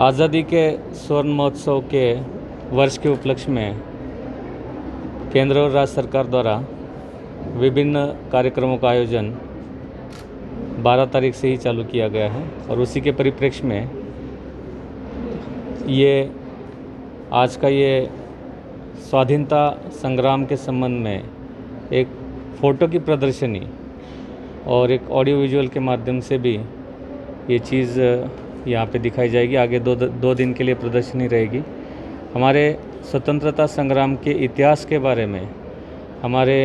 आज़ादी के स्वर्ण महोत्सव के वर्ष के उपलक्ष्य में केंद्र और राज्य सरकार द्वारा विभिन्न कार्यक्रमों का आयोजन 12 तारीख से ही चालू किया गया है और उसी के परिप्रेक्ष्य में ये आज का ये स्वाधीनता संग्राम के संबंध में एक फ़ोटो की प्रदर्शनी और एक ऑडियो विजुअल के माध्यम से भी ये चीज़ यहाँ पे दिखाई जाएगी। आगे दो दिन के लिए प्रदर्शनी रहेगी। हमारे स्वतंत्रता संग्राम के इतिहास के बारे में, हमारे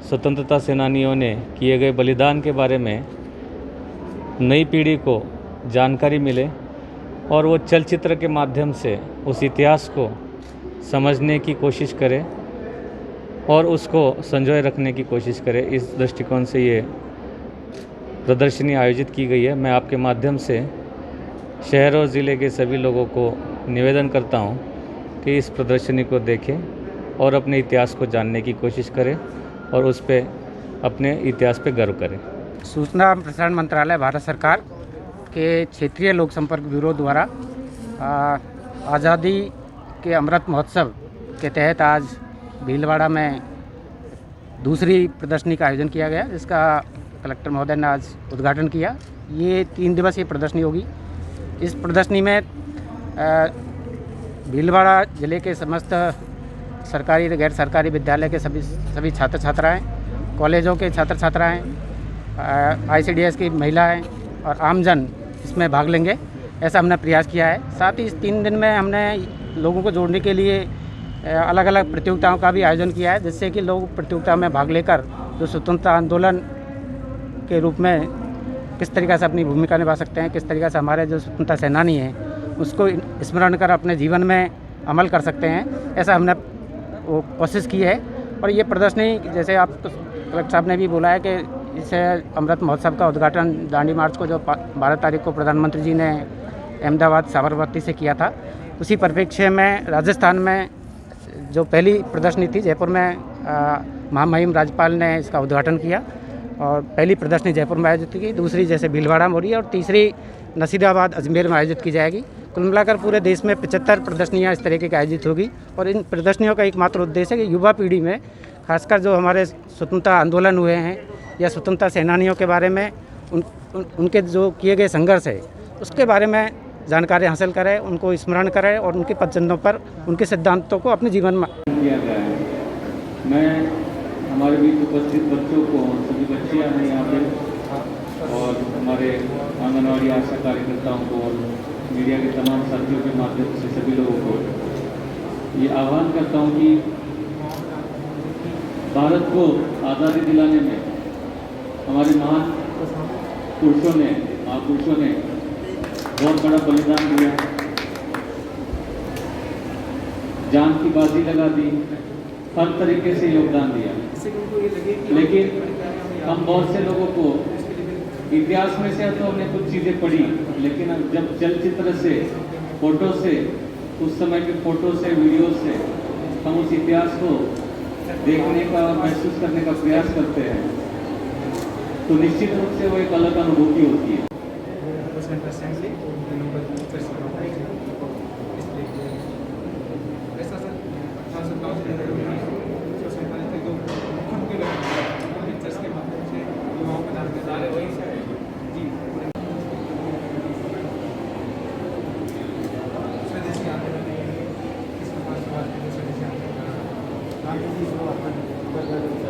स्वतंत्रता सेनानियों ने किए गए बलिदान के बारे में नई पीढ़ी को जानकारी मिले और वो चलचित्र के माध्यम से उस इतिहास को समझने की कोशिश करे और उसको संजोए रखने की कोशिश करे। इस दृष्टिकोण से ये प्रदर्शनी आयोजित की गई है। मैं आपके माध्यम से शहर और ज़िले के सभी लोगों को निवेदन करता हूं कि इस प्रदर्शनी को देखें और अपने इतिहास को जानने की कोशिश करें और उस पे अपने इतिहास पे गर्व करें। सूचना एवं प्रसारण मंत्रालय भारत सरकार के क्षेत्रीय लोक संपर्क ब्यूरो द्वारा आज़ादी के अमृत महोत्सव के तहत आज भीलवाड़ा में दूसरी प्रदर्शनी का आयोजन किया गया, जिसका कलेक्टर महोदय ने आज उद्घाटन किया। ये 3 दिवसीय प्रदर्शनी होगी। इस प्रदर्शनी में भीलवाड़ा ज़िले के समस्त सरकारी गैर सरकारी विद्यालय के सभी छात्र छात्राएँ, कॉलेजों के छात्र छात्राएँ, ICDS की महिलाएं और आमजन इसमें भाग लेंगे, ऐसा हमने प्रयास किया है। साथ ही इस 3 दिन में हमने लोगों को जोड़ने के लिए अलग अलग प्रतियोगिताओं का भी आयोजन किया है, जिससे कि लोग प्रतियोगिता में भाग लेकर जो स्वतंत्रता आंदोलन के रूप में किस तरीक़े से अपनी भूमिका निभा सकते हैं, किस तरीक़े से हमारे जो स्वतंत्रता सेनानी हैं उसको स्मरण कर अपने जीवन में अमल कर सकते हैं, ऐसा हमने वो कोशिश की है। और ये प्रदर्शनी, जैसे आप कलेक्टर साहब ने भी बोला है कि इसे अमृत महोत्सव का उद्घाटन दांडी मार्च को जो 12 तारीख को प्रधानमंत्री जी ने अहमदाबाद साबरमती से किया था, उसी परिप्रेक्ष्य में राजस्थान में जो पहली प्रदर्शनी थी जयपुर में महामहिम राज्यपाल ने इसका उद्घाटन किया और पहली प्रदर्शनी जयपुर में आयोजित की, दूसरी जैसे भीलवाड़ा में हो रही है और तीसरी नसीराबाद अजमेर में आयोजित की जाएगी। कुल मिलाकर पूरे देश में 75 प्रदर्शनियाँ इस तरीके की आयोजित होगी और इन प्रदर्शनियों का एकमात्र उद्देश्य है कि युवा पीढ़ी में, खासकर जो हमारे स्वतंत्रता आंदोलन हुए हैं या स्वतंत्रता सेनानियों के बारे में उनके जो किए गए संघर्ष है उसके बारे में जानकारी हासिल करें, उनको स्मरण करें और उनके पदचिन्हों पर उनके सिद्धांतों को अपने जीवन में किया गया है। मैं हमारे बीच उपस्थित बच्चों को, सभी बच्चियाँ हैं यहाँ पे, और हमारे आंगनवाड़ी आशा कार्यकर्ताओं को और मीडिया के तमाम साथियों के माध्यम से सभी लोगों को ये आह्वान करता हूँ कि भारत को आज़ादी दिलाने में हमारे महान पुरुषों ने, महापुरुषों ने बहुत बड़ा बलिदान दिया, जान की बाजी लगा दी, हर तरीके से योगदान दिया। लेकिन हम बहुत से लोगों को इतिहास में से तो हमने कुछ चीज़ें पढ़ी, लेकिन अब जब चलचित्र से, फोटो से, उस समय के फोटो से, वीडियो से हम उस इतिहास को देखने का और महसूस करने का प्रयास करते हैं, तो निश्चित रूप से वो एक अलग अनुभूति होती है। Thank you.